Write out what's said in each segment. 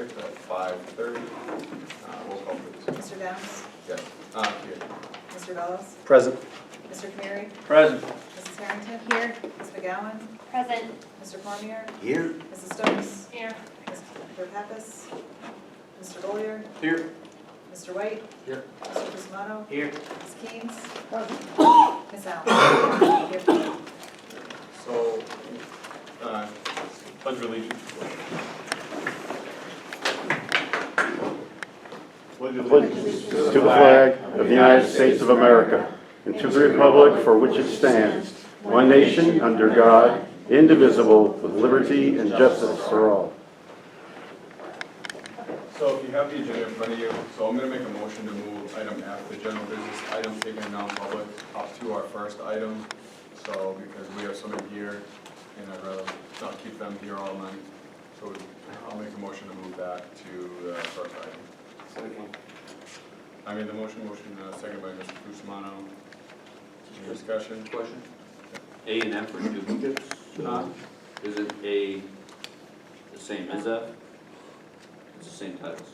6 at 5:30. Roll call please. Mr. Downs? Yes. Here. Mr. Bellows? Present. Mr. Canary? Present. Mrs. Harrington? Here. Ms. McGowan? Present. Mr. Cormier? Here. Mrs. Stokes? Here. Mr. Pappas? Mr. Bollier? Here. Mr. White? Here. Mr. Cusmano? Here. Ms. Keens? Ms. Allen? Here. So, pledge of allegiance. Pledge of allegiance. To the flag of the United States of America and to the republic for which it stands, one nation, under God, indivisible, with liberty and justice for all. So if you have the agenda in front of you, so I'm going to make a motion to move item F, the general business item taken in non-public, up to our first item. So because we have somebody here, and I'd rather not keep them here all night. So I'll make a motion to move that to the first item. Second. I made the motion, second by Mr. Cusmano. Any discussion? Question? A and F are duplicates? Isn't A the same as F? It's the same titles.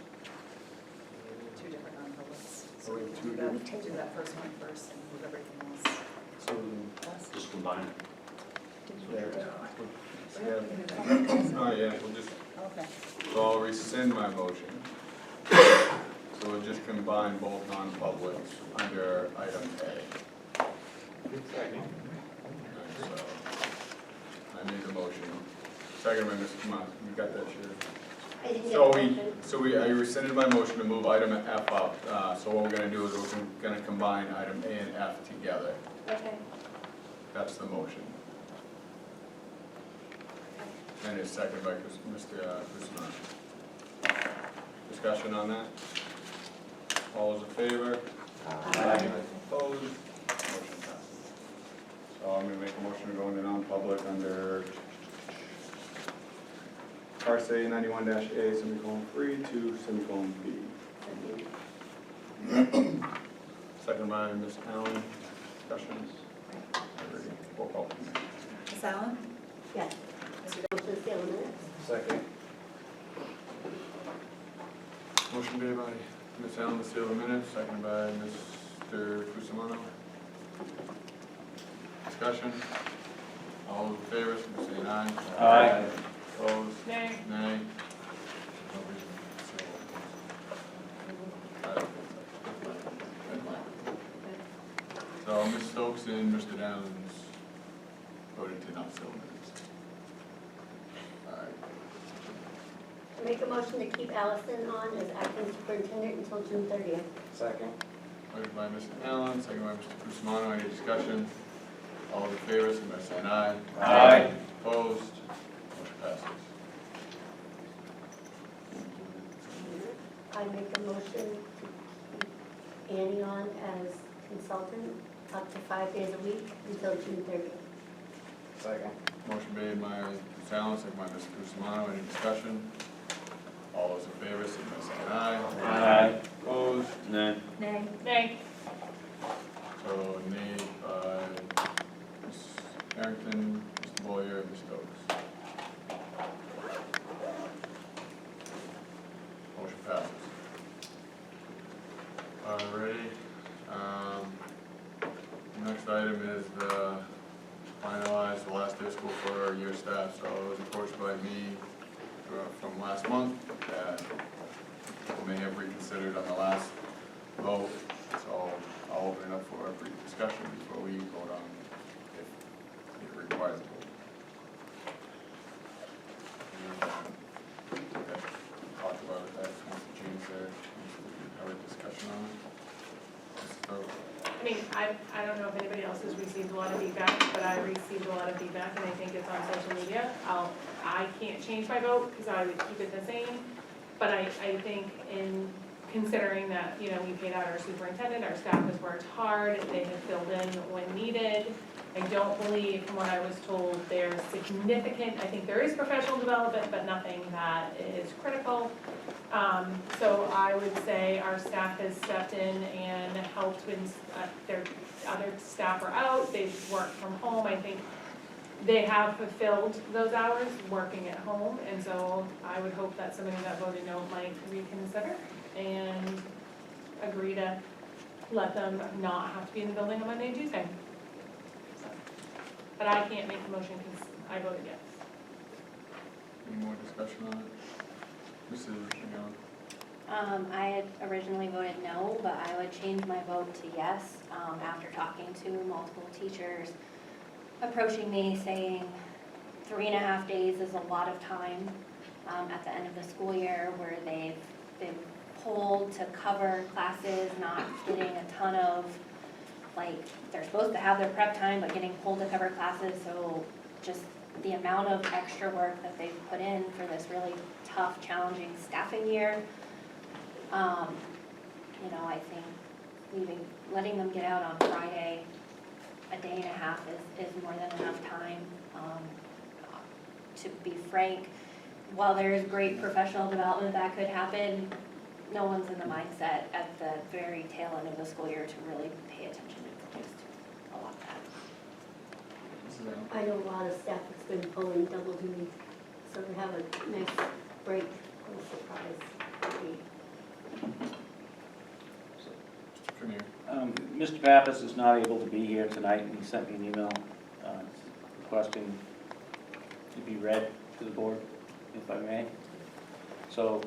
Two different non-publics. So So we we have can two do that first one first and move everything else. So, Just combine it. oh yeah, we'll just, Okay. so I'll rescind my motion. So we'll just combine both non-publics under item A. Second. So, I made the motion. Second by Mr. Cusmano, you got that, Sharon? I didn't get So the motion. I rescinded my motion to move item F up. So what we're gonna do is we're gonna combine item A and F together. Okay. That's the motion. And it's seconded by Mr. Cusmano. Discussion on that? All those in favor? Aye. Opposed? Motion passes. So I'm gonna make a motion to go into non-public under RSA 91-A, semicolon 3 to semicolon B. Second by Ms. Allen. Discussions? Roll call. Ms. Allen? Yes. Mr. Motion to seal the minutes. Second. Motion made by Ms. Allen to seal the minutes, seconded by Mr. Cusmano. Discussion? All those in favor, say aye. Aye. Opposed? Nay. Nay. So Ms. Stokes and Mr. Downs voted to not seal the minutes. All right. Make a motion to keep Allison on as acting superintendent until June 30th. Second. Motion by Mr. Allen, second by Mr. Cusmano. Any discussion? All in favor, signify by saying aye. Aye. Opposed? Motion passes. I make a motion to keep Annie on as consultant up to 5 days a week until June 30th. Second. Motion made by Ms. Allen, second by Mr. Cusmano. Any discussion? All those in favor, signify by saying aye. Aye. Opposed? Nay. Nay. Nay. So nay by Ms. Harrington, Mr. Boyer, and Ms. Stokes. Motion passes. Alrighty. Next item is the finalize the last day of school for your staff. So it was approached by me from last month that people may have reconsidered on the last vote. So I'll open it up for a brief discussion before we vote on if it requires a vote. Okay, talked about it, that's once the James there, have a discussion on it. So, I mean, I don't know if anybody else has received a lot of feedback, but I received a lot of feedback, and I think it's on social media. I can't change my vote, because I would keep it the same, but I think in considering that, you know, we paid out our superintendent, our staff has worked hard, they have filled in when needed. I don't believe, from what I was told, there's significant, I think there is professional development, but nothing that is critical. So I would say our staff has stepped in and helped when their other staff are out, they've worked from home. I think they have fulfilled those hours working at home, and so I would hope that somebody that voted no might reconsider and agree to let them not have to be in the building on Monday and Tuesday. So, but I can't make the motion because I voted yes. Any more discussion on it? Mrs. Young? I had originally voted no, but I would change my vote to yes, after talking to multiple teachers approaching me saying 3.5 days is a lot of time, at the end of the school year where they've been pulled to cover classes, not getting a ton of, like, they're supposed to have their prep time, but getting pulled to cover classes, so just the amount of extra work that they've put in for this really tough, challenging staffing year. You know, I think letting them get out on Friday, a day and a half is more than enough time. To be frank, while there is great professional development that could happen, no one's in the mindset at the very tail end of the school year to really pay attention to just a lot of that. Mrs. Allen? I know a lot of staff that's been pulling double duty, so to have a nice break, a little surprise would be. Kinnear? Mr. Pappas is not able to be here tonight, and he sent me an email requesting to be read to the board, if I may. So,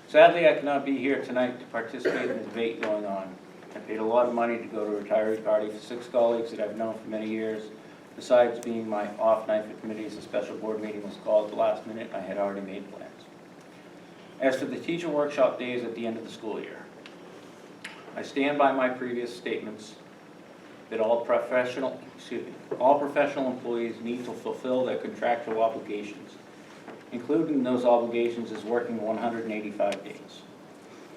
sadly, I cannot be here tonight to participate in the debate going on. I paid a lot of money to go to a retiree party for 6 colleagues that I've known for many years. Besides being my off night for committees, a special board meeting was called at the last minute. I had already made plans. As for the teacher workshop days at the end of the school year, I stand by my previous statements that all professional employees need to fulfill their contractual obligations. Including those obligations is working 185 days.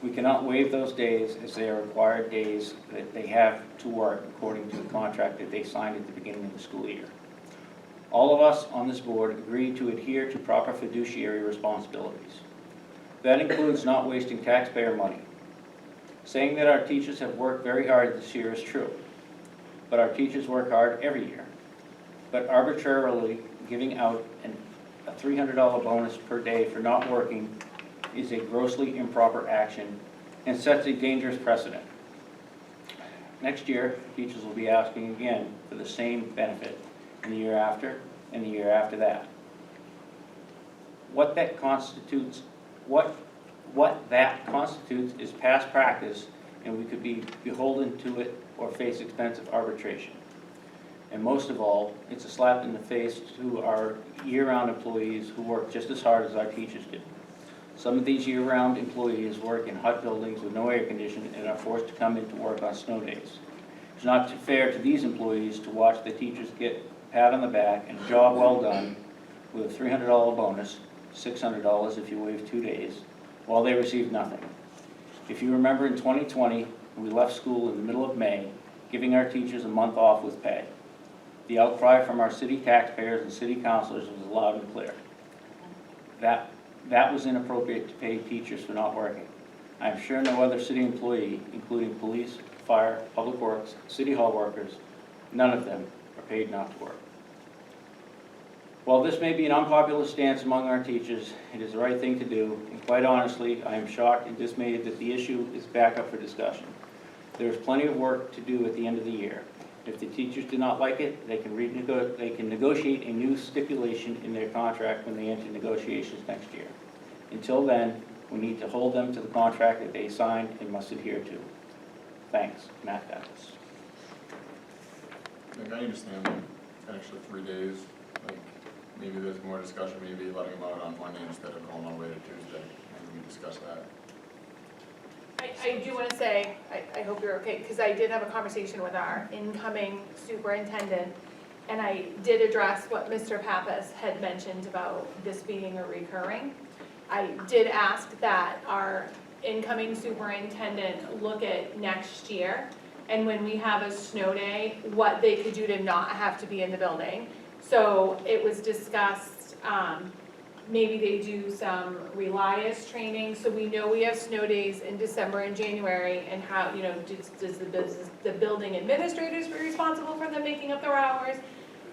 We cannot waive those days as they are required days that they have to work according to the contract that they signed at the beginning of the school year. All of us on this board agree to adhere to proper fiduciary responsibilities. That includes not wasting taxpayer money. Saying that our teachers have worked very hard this year is true, but our teachers work hard every year. But arbitrarily giving out a $300 bonus per day for not working is a grossly improper action and sets a dangerous precedent. Next year, teachers will be asking again for the same benefit in the year after and the year after that. What that constitutes is past practice, and we could be beholden to it or face expensive arbitration. And most of all, it's a slap in the face to our year-round employees who work just as hard as our teachers do. Some of these year-round employees work in hot buildings with no air conditioning and are forced to come into work on snow days. It's not fair to these employees to watch the teachers get a pat on the back and a job well done with a $300 bonus, $600 if you waive 2 days, while they receive nothing. If you remember in 2020, we left school in the middle of May, giving our teachers a month off with pay. The outcry from our city taxpayers and city councilors was loud and clear. That was inappropriate to pay teachers for not working. I am sure no other city employee, including police, fire, public works, city hall workers, none of them are paid not to work. While this may be an unpopular stance among our teachers, it is the right thing to do, and quite honestly, I am shocked and dismayed that the issue is back up for discussion. There is plenty of work to do at the end of the year. If the teachers do not like it, they can negotiate a new stipulation in their contract when they enter negotiations next year. Until then, we need to hold them to the contract that they signed and must adhere to. Thanks, Matt Pappas. Like, I understand the extra 3 days, like, maybe there's more discussion, maybe letting them out on Monday instead of going all the way to Tuesday, and we discuss that. I do want to say, I hope you're okay, because I did have a conversation with our incoming superintendent, and I did address what Mr. Pappas had mentioned about this being a recurring. I did ask that our incoming superintendent look at next year, and when we have a snow day, what they could do to not have to be in the building. So it was discussed, maybe they do some Relias training, so we know we have snow days in December and January, and how, does the building administrators be responsible for them making up their hours?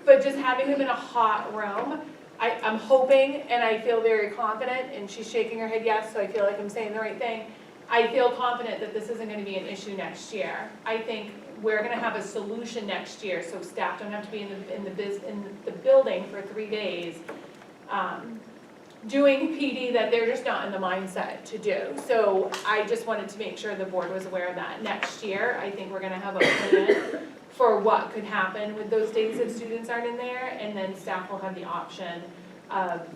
but just having them in a hot room, I'm hoping, and I feel very confident, and she's shaking her head yes, so I feel like I'm saying the right thing. I feel confident that this isn't gonna be an issue next year. I think we're gonna have a solution next year, so staff don't have to be in the building for 3 days, doing PD that they're just not in the mindset to do. So I just wanted to make sure the board was aware of that. Next year, I think we're gonna have a plan for what could happen with those days if students aren't in there, and then staff will have the option of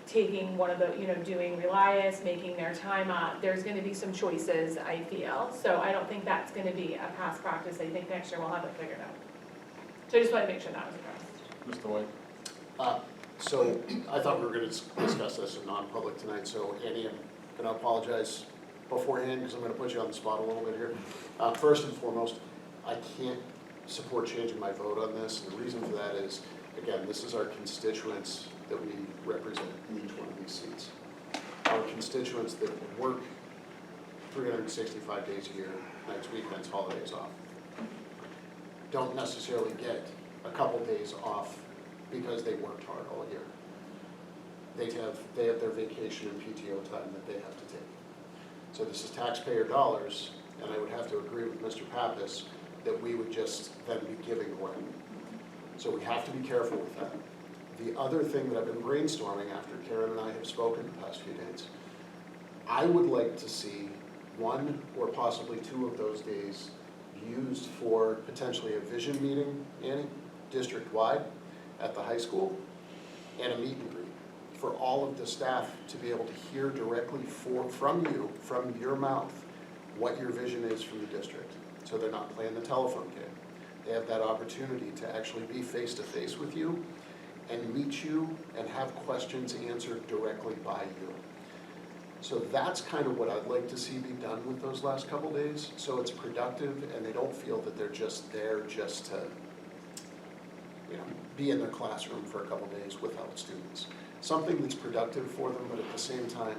taking one of the, doing Relias, making their time up. There's gonna be some choices, I feel, so I don't think that's gonna be a past practice. I think next year we'll have it figured out. So I just wanted to make sure that was addressed. Mr. White? So I thought we were gonna discuss this in non-public tonight, so Annie, I'm gonna apologize beforehand because I'm gonna put you on the spot a little bit here. First and foremost, I can't support changing my vote on this, and the reason for that is, again, this is our constituents that we represent in each one of these seats. Our constituents that work 365 days a year, nights, weekends, holidays off, don't necessarily get a couple days off because they worked hard all year. They have their vacation and PTO time that they have to take. So this is taxpayer dollars, and I would have to agree with Mr. Pappas that we would just then be giving away. So we have to be careful with that. The other thing that I've been brainstorming after Karen and I have spoken the past few days, I would like to see one or possibly 2 of those days used for potentially a vision meeting, Annie, district-wide at the high school, and a meet and greet for all of the staff to be able to hear directly from you, from your mouth, what your vision is from the district. So they're not playing the telephone game. They have that opportunity to actually be face-to-face with you and meet you and have questions answered directly by you. So that's kind of what I'd like to see be done with those last couple days, so it's productive and they don't feel that they're just there just to, be in their classroom for a couple days without students. Something that's productive for them, but at the same time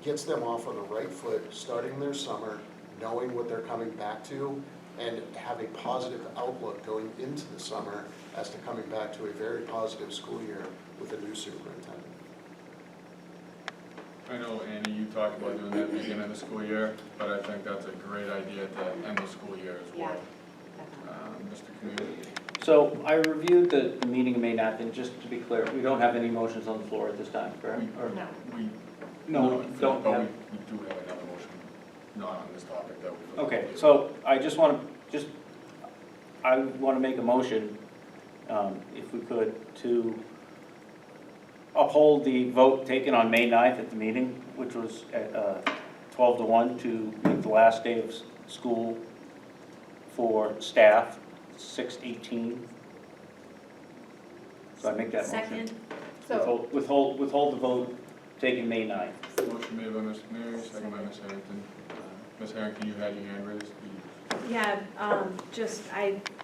gets them off on the right foot, starting their summer, knowing what they're coming back to, and have a positive outlook going into the summer as to coming back to a very positive school year with a new superintendent. I know, Annie, you talked about doing that at the beginning of the school year, but I think that's a great idea to end the school year as well. Mr. Canute? So I reviewed the meeting in May 9th, and just to be clear, we don't have any motions on the floor at this time, correct? Or- No. No, we don't But have. we do have another motion, not on this topic that we. Okay, so I just want to, I want to make a motion, if we could, to uphold the vote taken on May 9th at the meeting, which was at 12-1 to make the last day of school for staff 6/18. So I make that motion. Second. So, Withhold the vote taken May 9th. Motion made by Mr. Canute, second by Ms. Harrington. Ms. Harrington, you had your hand raised. Yeah,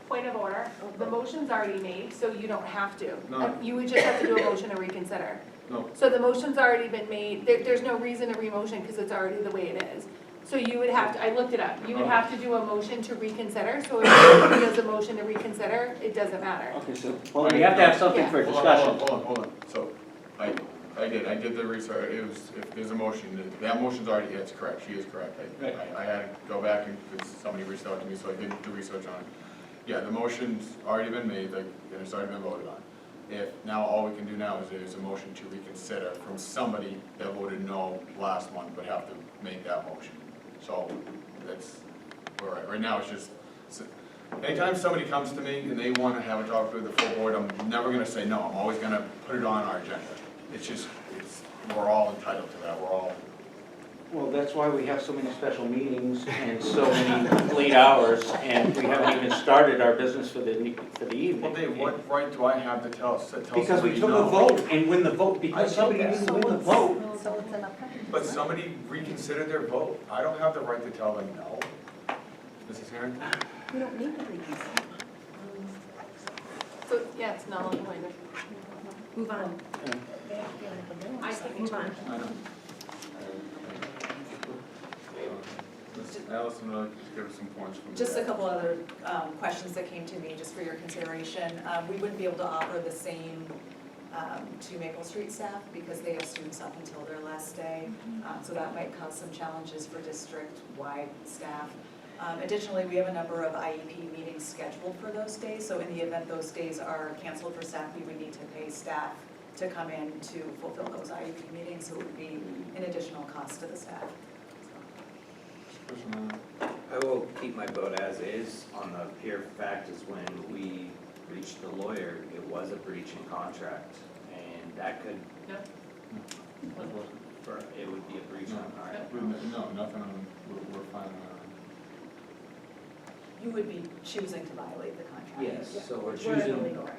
point of order, the motion's already made, so you don't have to. No. You would just have to do a motion to reconsider. No. So the motion's already been made, there's no reason to re-motion because it's already the way it is. So you would have to, I looked it up, you would have to do a motion to reconsider, so if somebody does a motion to reconsider, it doesn't matter. Okay, so, well, we have to have something for Hold discussion. on. So, I did the research, if there's a motion, that motion's already, it's correct, she is correct. Right. I had to go back and, because somebody reached out to me, so I did the research on it. Yeah, the motion's already been made, and it's already been voted on. If, now all we can do now is there's a motion to reconsider from somebody that voted no last month, but have to make that motion. So, that's, all right, right now it's just, anytime somebody comes to me and they want to have a talk with the full board, I'm never gonna say no, I'm always gonna put it on our agenda. It's just, we're all entitled to that, we're all. Well, that's why we have so many special meetings and so many late hours, and we haven't even started our business for the evening. Well, Dave, what right do I have to tell Because somebody we took no? a vote, and when the vote, because somebody didn't win the vote. So it's an upcoming. But somebody reconsidered their vote, I don't have the right to tell them no. Mrs. Harrington? We don't need to reconsider. So, yeah, it's null and void. Move on. I think Move on. I know. Allison, just give us some points from Just a the- couple other questions that came to me, just for your consideration. We wouldn't be able to offer the same to Maple Street staff because they have students up until their last day. So that might cause some challenges for district-wide staff. Additionally, we have a number of IEP meetings scheduled for those days. So in the event those days are canceled for staff, we would need to pay staff to come in to fulfill those IEP meetings. So it would be an additional cost to the staff. Question on that? I will keep my vote as is on the pure fact is when we reached the lawyer, it was a breach in contract. And that could, it would be a breach on our. No, nothing on, we're fine on You would be choosing to violate the contract. Yes, so we're We're in choosing, the legal right.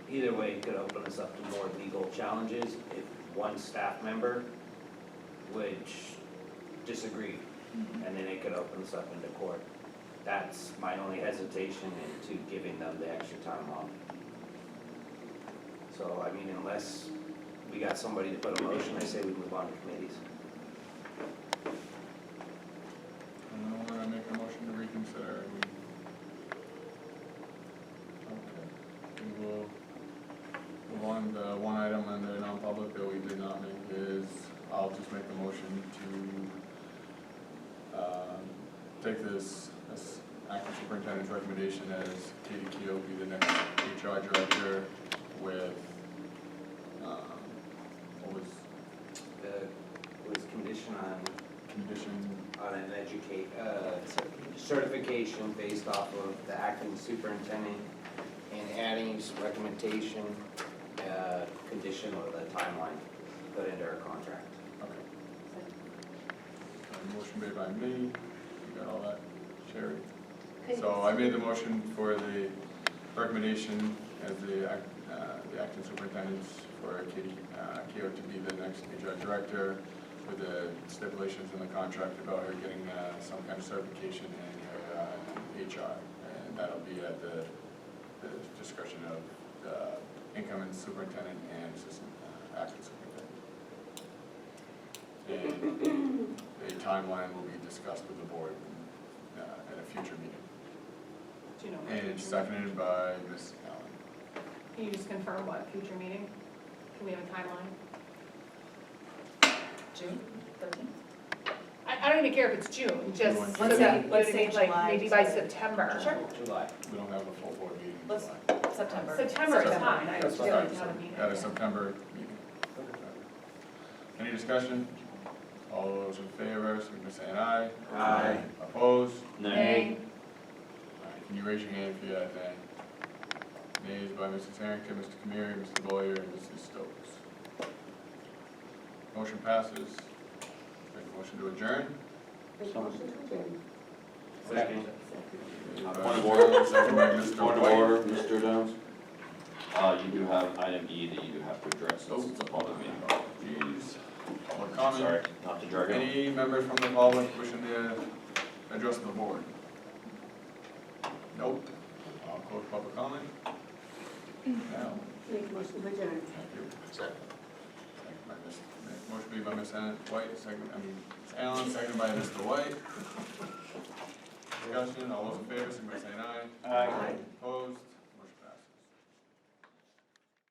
either way, it could open us up to more legal challenges if one staff member would disagree, and then it could open us up into court. That's my only hesitation into giving them the extra time off. So, I mean, unless we got somebody to put a motion, I say we move on to committees. And then we're gonna make a motion to reconsider. Okay, we will move on. The one item under non-public that we did not make is, I'll just make the motion to take this acting superintendent's recommendation as Katie Keel be the next HR director with, what was Was conditioned condition? on an certification based off of the acting superintendent and adding some recommendation, condition or the timeline put into our contract. Okay. Motion made by me, you got all that, Sherry? So I made the motion for the recommendation as the acting superintendent for Katie Keough to be the next HR director with the stipulations in the contract about her getting some kind of certification in her HR. And that'll be at the discretion of the incoming superintendent and assistant acting superintendent. And a timeline will be discussed with the board at a future meeting. Do you know what And future seconded by Ms. Allen. meeting? Can you just confirm what future meeting? Can we have a timeline? June 13th? I don't even care if it's June, just, Let's so say- that, let's say like, July, maybe by so- September. Sure. July. We don't have a full board meeting in Let's- July. September. September is fine, I That's just fine. like to have a meeting. At a September meeting. Any discussion? All those in favor, signify by saying aye. Aye. Opposed? Nay. All right, can you raise your hand if you have nay? Nays by Mrs. Harrington, Mr. Camiri, Mr. Boyer, and Mrs. Stokes. Motion passes. Take a motion to adjourn. Make a motion to adjourn. Second. Point of order. Second by Mr. Point of White. order, Mr. Jones. You do have item E that you do have to address, since it's a public meeting. Jeez. Public comment. Sorry, not to drag it on. Any members from the public wishing to address the board? Nope. I'll close public comment. Now, Make a motion to adjourn. thank you. Second. Second by motion made by Ms. White, Ms. Allen, second by Mr. White. Discussion, all those in favor, signify by saying aye. Aye. Opposed?